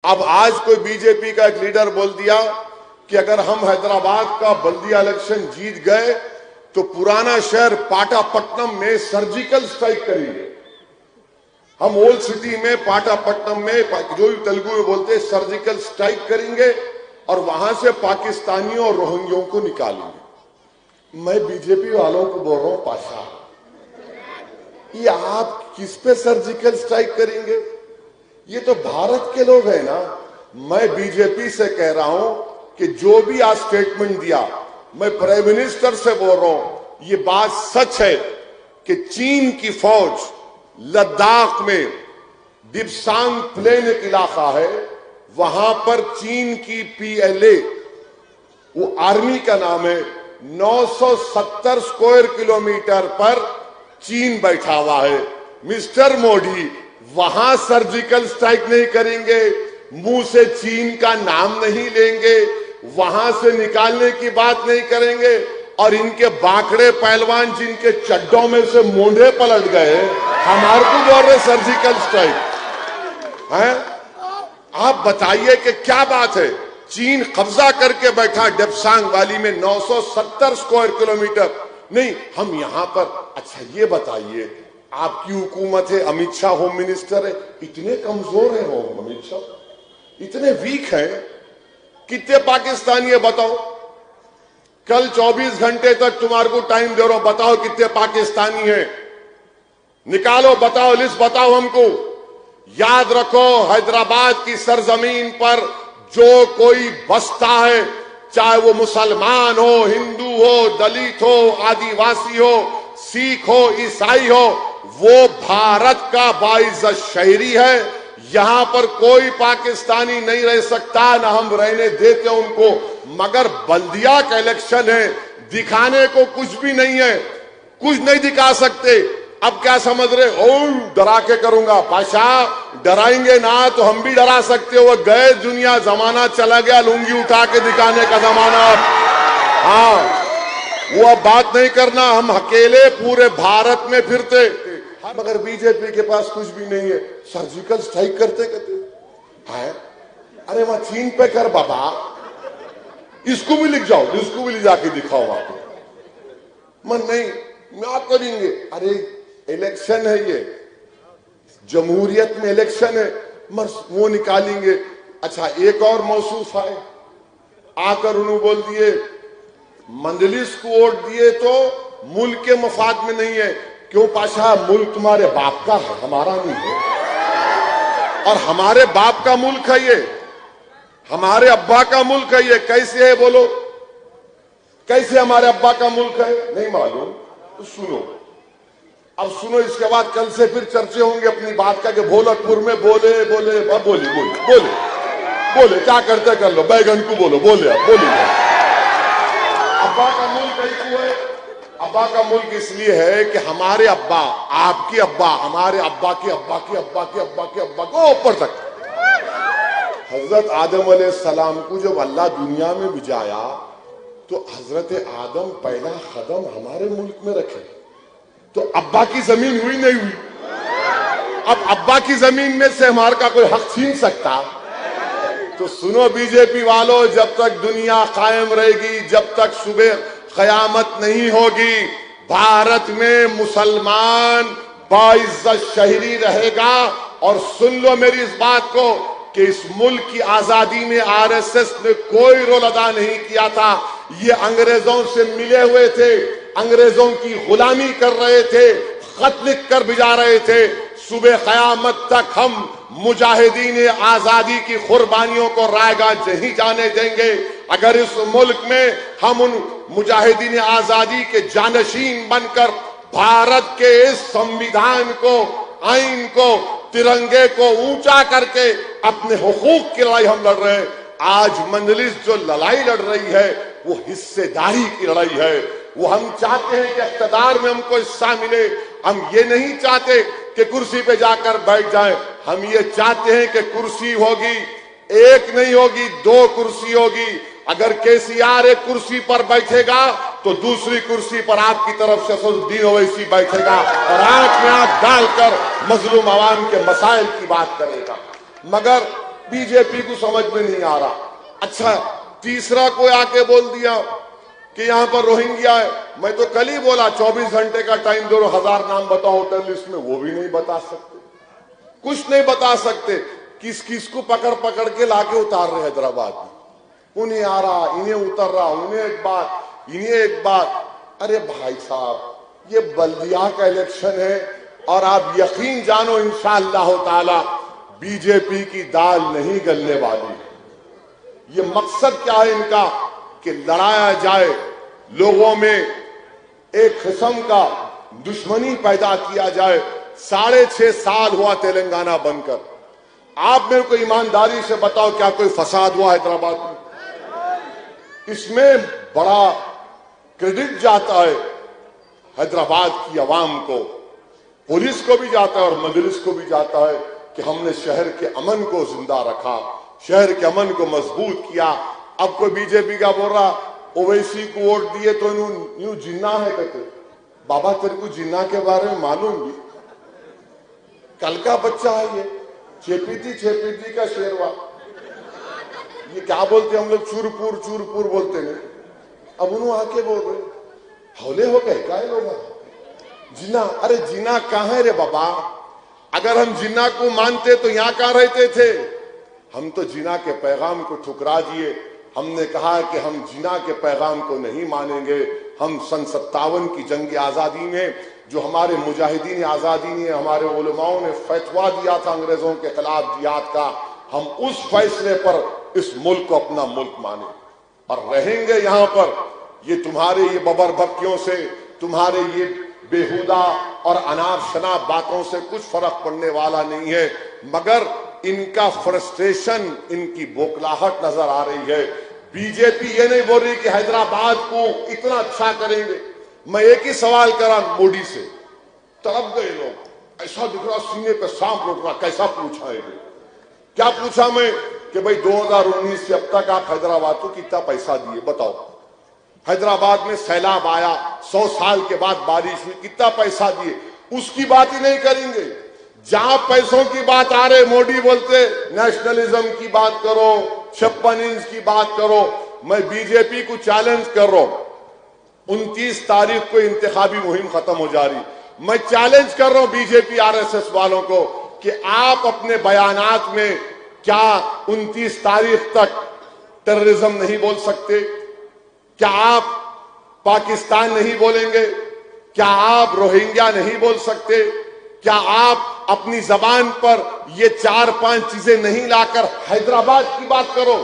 अब आज कोई बीजेपी का एक लीडर बोल दिया कि अगर हम हैदराबाद का बल्दिया इलेक्शन जीत गए तो पुराना शहर पाटापट्टनम में सर्जिकल स्ट्राइक करेंगे। हम ओल्ड सिटी में पाटापट्टनम में जो भी तेलुगु में बोलते हैं सर्जिकल स्ट्राइक करेंगे और वहां से पाकिस्तानियों और रोहिंग्यों को निकालेंगे। मैं बीजेपी वालों को बोल रहा हूं, पाशा ये आप किस पे सर्जिकल स्ट्राइक करेंगे? ये तो भारत के लोग हैं ना। मैं बीजेपी से कह रहा हूं कि जो भी आज स्टेटमेंट दिया, मैं प्राइम मिनिस्टर से बोल रहा हूं, ये बात सच है कि चीन की फौज लद्दाख में दिप्सांग प्लेन एक इलाका है, वहां पर चीन की पीएलए, वो आर्मी का नाम है, 970 स्क्वायर किलोमीटर पर चीन बैठा हुआ है। मिस्टर मोदी वहां सर्जिकल स्ट्राइक नहीं करेंगे, मुंह से चीन का नाम नहीं लेंगे, वहां से निकालने की बात नहीं करेंगे, और इनके बांकड़े पहलवान जिनके चड्डों में से मोंढे पलट गए हमारे को बोल रहे सर्जिकल स्ट्राइक है। आप बताइए कि क्या बात है? चीन कब्जा करके बैठा डेप्सांग वैली में 970 स्क्वायर किलोमीटर। नहीं, हम यहां पर, अच्छा ये बताइए, आपकी हुकूमत है, अमित शाह होम मिनिस्टर है, इतने कमजोर है होम अमित शाह, इतने वीक है, कितने पाकिस्तानी है बताओ? कल 24 घंटे तक तुम्हारे को टाइम दे रहा हूं, बताओ कितने पाकिस्तानी हैं? निकालो, बताओ, लिस्ट बताओ हमको। याद रखो, हैदराबाद की सरजमीन पर जो कोई बसता है, चाहे वो मुसलमान हो, हिंदू हो, दलित हो, आदिवासी हो, सिख हो, ईसाई हो, वो भारत का बाइज्जत शहरी है। यहां पर कोई पाकिस्तानी नहीं रह सकता, ना हम रहने देते उनको। मगर बल्दिया का इलेक्शन है, दिखाने को कुछ भी नहीं है, कुछ नहीं दिखा सकते। अब क्या समझ रहे? ओ डरा के करूंगा। पाशा डराएंगे ना तो हम भी डरा सकते हो। गए दुनिया, जमाना चला गया लुंगी उठा के दिखाने का जमाना। हाँ, वो अब बात नहीं करना, हम अकेले पूरे भारत में फिरते। मगर बीजेपी के पास कुछ भी नहीं है, सर्जिकल स्ट्राइक करते है। अरे वहां चीन पे कर बाबा, इसको भी लिख जाओ, इसको भी ले जाके दिखाओ आपको। मन नहीं, क्या करेंगे? अरे इलेक्शन है, ये जमहूरियत में इलेक्शन है, वो निकालेंगे। अच्छा, एक और मौसूफ है, आकर उन्होंने बोल दिए मंजलिस को वोट दिए तो मुल्क के मफाद में नहीं है। क्यों पाशा? मुल्क तुम्हारे बाप का है, हमारा नहीं है। और हमारे बाप का मुल्क है ये, हमारे अब्बा का मुल्क है ये। कैसे है बोलो? कैसे हमारे अब्बा का मुल्क है? नहीं मालूम तो सुनो। अब सुनो, इसके बाद कल से फिर चर्चे होंगे अपनी बात का कि भोलकपुर में बोले बोले बोली बोले बोले बोले क्या करते कर लो, बैगन को बोलो, बोले बोलिए। अब्बा का मुल्क क्यों है? अब्बा का मुल्क इसलिए है कि हमारे अब्बा, आपके अब्बा, हमारे अब्बा के अब्बा के अब्बा के अब्बा के अब्बा को ऊपर तक हजरत आदम अलैहिस्सलाम को जब अल्लाह दुनिया में भिजाया तो हजरत आदम पहला कदम हमारे मुल्क में रखे। तो अब्बा की जमीन हुई नहीं हुई? अब अब्बा की जमीन में से हमारे का कोई हक छीन सकता? तो सुनो बीजेपी वालों, जब तक दुनिया कायम रहेगी, जब तक सुबह कयामत नहीं होगी, भारत में मुसलमान बाइज्जत शहरी रहेगा। और सुन लो मेरी इस बात को कि इस मुल्क की आजादी में आरएसएस ने कोई रोल अदा नहीं किया था। ये अंग्रेजों से मिले हुए थे, अंग्रेजों की गुलामी कर रहे थे, खत लिख कर भिजा रहे थे। सुबह कयामत तक हम मुजाहिदीन आजादी की कुर्बानियों को रायगा नहीं जाने देंगे। अगर इस मुल्क में हम उन मुजाहिदीन आजादी के जानशीन बनकर भारत के इस संविधान को, आइन को, तिरंगे को ऊंचा करके अपने हुकूक की लड़ाई हम लड़ रहे हैं। आज मंजलिस जो लड़ाई लड़ रही है वो हिस्सेदारी की लड़ाई है। वो हम चाहते हैं कि इख्तियार में हमको हिस्सा मिले। हम ये नहीं चाहते कि कुर्सी पे जाकर बैठ जाएं। हम ये चाहते हैं कि कुर्सी होगी, एक नहीं होगी, 2 कुर्सी होगी। अगर केसीआर एक कुर्सी पर बैठेगा तो दूसरी कुर्सी पर आपकी तरफ से असदुद्दीन ओवैसी बैठेगा और आंख में आंख डालकर मजलूम आवाम के मसाइल की बात करेगा। मगर बीजेपी को समझ में नहीं आ रहा। अच्छा, तीसरा कोई आके बोल दिया कि यहां पर रोहिंग्या है। मैं तो कल ही बोला 24 घंटे का टाइम दो, 1000 नाम बताओ होटल लिस्ट में, वो भी नहीं बता सकते, कुछ नहीं बता सकते। किस किस को पकड़ पकड़ के लाके उतार रहे हैदराबाद में, उन्हें आ रहा, इन्हें उतर रहा, उन्हें एक बात, इन्हें एक बात। अरे भाई साहब, ये बल्दिया का इलेक्शन है और आप यकीन जानो इंशाअल्लाह ताला बीजेपी की दाल नहीं गलने वाली। ये मकसद क्या है इनका कि लड़ाया जाए, लोगों में एक किस्म का दुश्मनी पैदा किया जाए। 6.5 साल हुआ तेलंगाना बनकर, आप मेरे को ईमानदारी से बताओ क्या कोई फसाद हुआ हैदराबाद में? इसमें बड़ा क्रेडिट जाता है हैदराबाद की आवाम को, पुलिस को भी जाता है और मजलिस को भी जाता है कि हमने शहर के अमन को जिंदा रखा, शहर के अमन को मजबूत किया। अब कोई बीजेपी का बोल रहा ओवैसी को वोट दिए तो यूं जिन्ना है कहते। बाबा तेरे को जिन्ना के बारे में मालूम भी? कल का बच्चा है ये, छेपीती का शेरवा। ये क्या बोलते हम लोग, चूरपुर बोलते नहीं। अब उन्होंने आके बोल रहे हौले हो गए क्या लोग जिन्ना? अरे जिन्ना कहाँ है रे बाबा? अगर हम जिन्ना को मानते तो यहां कहां रहते थे? हम तो जिन्ना के पैगाम को ठुकरा दिए। हमने कहा कि हम जिन्ना के पैगाम को नहीं मानेंगे। हम सन 57 की जंग आजादी में जो हमारे मुजाहिदीन आजादी ने, हमारे उलमाओं ने फैसला दिया था अंग्रेजों के खिलाफ जिहाद का, हम उस फैसले पर इस मुल्क को अपना मुल्क माने और रहेंगे यहां पर। ये तुम्हारे ये बबर भक्तियों से, तुम्हारे ये बेहुदा और अनाप शनाप बातों से कुछ फर्क पड़ने वाला नहीं है, मगर इनका फ्रस्ट्रेशन, इनकी बोखलाहट नजर आ रही है। बीजेपी ये नहीं बोल रही कि हैदराबाद को इतना अच्छा करेंगे। मैं एक ही सवाल करा मोदी से, तड़प गए लोग, ऐसा दिख रहा सीने पे सांप लौट रहा। कैसा पूछा है? क्या पूछा मैं कि भाई 2019 से अब तक आप हैदराबाद को कितना पैसा दिए बताओ? हैदराबाद में सैलाब आया, 100 साल के बाद बारिश हुई, कितना पैसा दिए? उसकी बात ही नहीं करेंगे। जहां पैसों की बात आ रहे, मोदी बोलते नेशनलिज्म की बात करो, 56 इंच की बात करो। मैं बीजेपी को चैलेंज कर रहा हूं, 29 तारीख को इंतखाबी मुहिम खत्म हो जा रही। मैं चैलेंज कर रहा हूं बीजेपी आरएसएस वालों को कि आप अपने बयानात में क्या 29 तारीख तक टेररिज्म नहीं बोल सकते? क्या आप पाकिस्तान नहीं बोलेंगे? क्या आप रोहिंग्या नहीं बोल सकते? क्या आप अपनी जबान पर ये 4-5 चीजें नहीं लाकर हैदराबाद की बात करो?